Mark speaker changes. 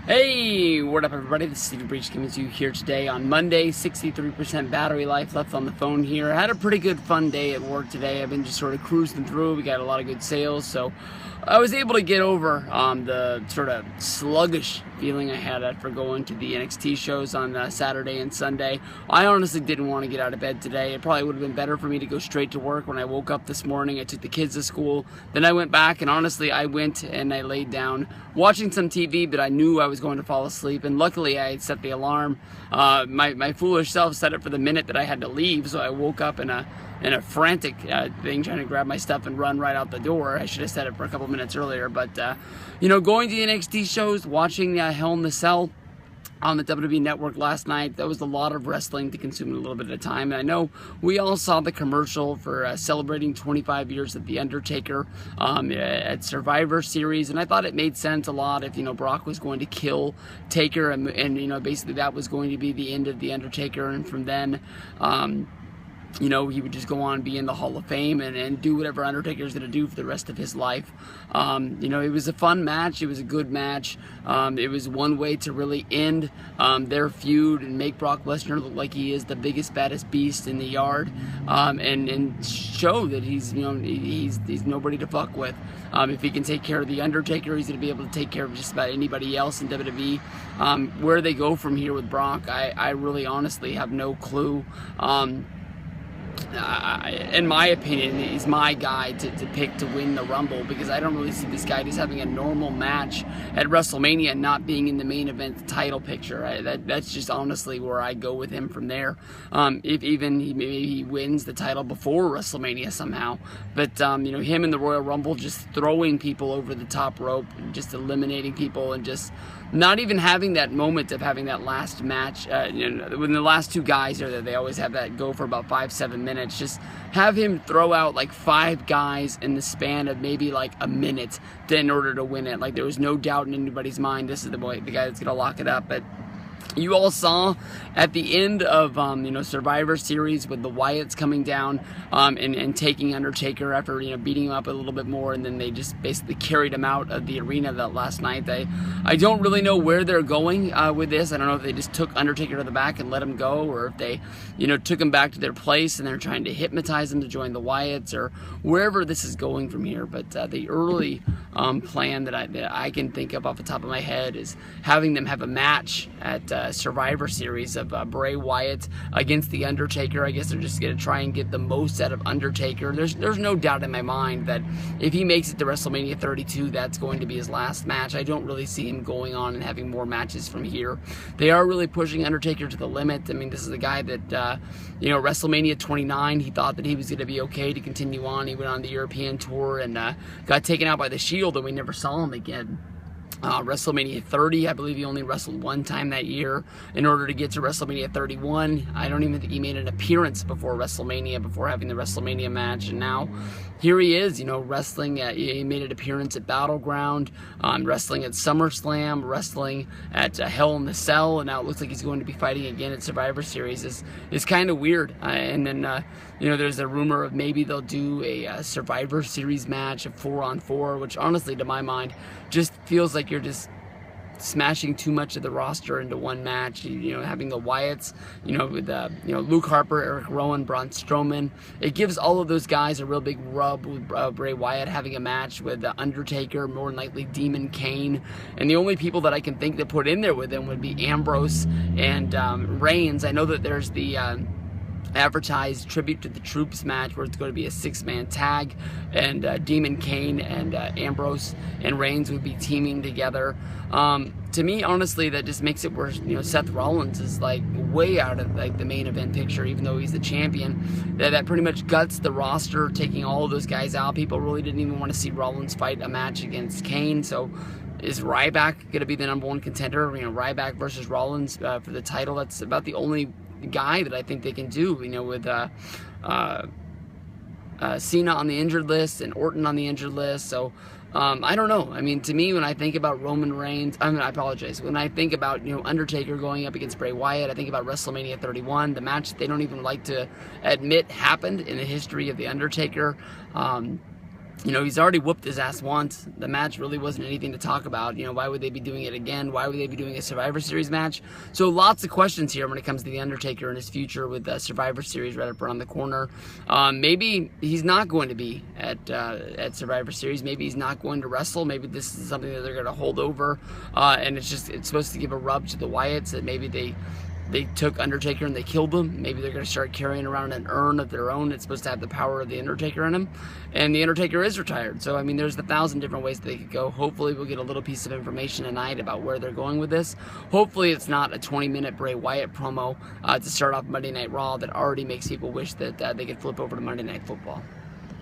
Speaker 1: Hey, what up everybody? This is Steve Breach coming to you here today on Monday. 63% battery life left on the phone here. I had a pretty good fun day at work today. I've been just sort of cruising through. We got a lot of good sales, so I was able to get over the sort of sluggish feeling I had after going to the NXT shows on Saturday and Sunday. I honestly didn't want to get out of bed today. It probably would have been better for me to go straight to work when I woke up this morning. I took the kids to school. Then I went back, and honestly, I went and I laid down watching some TV, but I knew I was going to fall asleep, and luckily I had set the alarm. My foolish self set it for the minute that I had to leave, so I woke up in a frantic thing, trying to grab my stuff and run right out the door. I should have set it for a couple minutes earlier, but going to the NXT shows, watching Hell in the Cell on the WWE Network last night, that was a lot of wrestling to consume in a little bit of time. And I know we all saw the commercial for celebrating 25 years of The Undertaker at Survivor Series, and I thought it made sense a lot if, Brock was going to kill Taker, and basically that was going to be the end of The Undertaker, and from then, he would just go on and be in the Hall of Fame and do whatever Undertaker's going to do for the rest of his life. It was a fun match. It was a good match. It was one way to really end their feud and make Brock Lesnar look like he is the biggest, baddest beast in the yard, and show that he's nobody to fuck with. If he can take care of the Undertaker, he's going to be able to take care of just about anybody else in WWE. Where they go from here with Brock, I really honestly have no clue. In my opinion, he's my guy to pick to win the Rumble, because I don't really see this guy just having a normal match at WrestleMania and not being in the main event title picture. That's just honestly where I go with him from there. If even maybe he wins the title before WrestleMania somehow, but him in the Royal Rumble, just throwing people over the top rope, just eliminating people, and just not even having that moment of having that last match. When the last two guys are there, they always have that go for about 5-7 minutes. Just have him throw out like 5 guys in the span of maybe like a minute in order to win it. Like, there was no doubt in anybody's mind this is the guy that's gonna lock it up. But you all saw at the end of Survivor Series with the Wyatts coming down and taking Undertaker after beating him up a little bit more, and then they just basically carried him out of the arena that last night. I don't really know where they're going with this. I don't know if they just took Undertaker to the back and let him go, or if they took him back to their place and they're trying to hypnotize him to join the Wyatts, or wherever this is going from here. But the early plan that I can think of off the top of my head is having them have a match at Survivor Series of Bray Wyatt against The Undertaker. I guess they're just going to try and get the most out of Undertaker. There's no doubt in my mind that if he makes it to WrestleMania 32, that's going to be his last match. I don't really see him going on and having more matches from here. They are really pushing Undertaker to the limit. I mean, this is a guy that, WrestleMania 29, he thought that he was going to be okay to continue on. He went on the European tour and got taken out by the Shield, and we never saw him again. WrestleMania 30, I believe he only wrestled one time that year in order to get to WrestleMania 31. I don't even think he made an appearance before WrestleMania, before having the WrestleMania match, and now here he is, wrestling he made an appearance at Battleground, wrestling at SummerSlam, wrestling at Hell in the Cell, and now it looks like he's going to be fighting again at Survivor Series. Is kind of weird. And then there's a rumor of maybe they'll do a Survivor Series match, a 4-on-4, which honestly, to my mind, just feels like you're just smashing too much of the roster into one match. Having the Wyatts, with Luke Harper, Eric Rowan, Braun Strowman, it gives all of those guys a real big rub with Bray Wyatt having a match with the Undertaker, more than likely Demon Kane, and the only people that I can think to put in there with him would be Ambrose and Reigns. I know that there's the advertised Tribute to the Troops match where it's going to be a 6-man tag, and Demon Kane and Ambrose and Reigns would be teaming together. To me, honestly, that just makes it where Seth Rollins is like way out of like the main event picture, even though he's the champion. That pretty much guts the roster, taking all of those guys out. People really didn't even want to see Rollins fight a match against Kane. So is Ryback going to be the #1 contender? Ryback versus Rollins for the title. That's about the only guy that I think they can do, with Cena on the injured list and Orton on the injured list. So I don't know. I mean, to me, when I think about Roman Reigns, I apologize. When I think about Undertaker going up against Bray Wyatt, I think about WrestleMania 31, the match that they don't even like to admit happened in the history of the Undertaker. You know, he's already whooped his ass once. The match really wasn't anything to talk about. You know, why would they be doing it again? Why would they be doing a Survivor Series match? So lots of questions here when it comes to The Undertaker and his future with the Survivor Series right up around the corner. Maybe he's not going to be at Survivor Series. Maybe he's not going to wrestle. Maybe this is something that they're going to hold over. And it's supposed to give a rub to the Wyatts that maybe they took Undertaker and they killed him. Maybe they're going to start carrying around an urn of their own. It's supposed to have the power of the Undertaker in him. And the Undertaker is retired. So, I mean, there's 1,000 different ways that they could go. Hopefully, we'll get a little piece of information tonight about where they're going with this. Hopefully, it's not a 20-minute Bray Wyatt promo to start off Monday Night Raw that already makes people wish that they could flip over to Monday Night Football.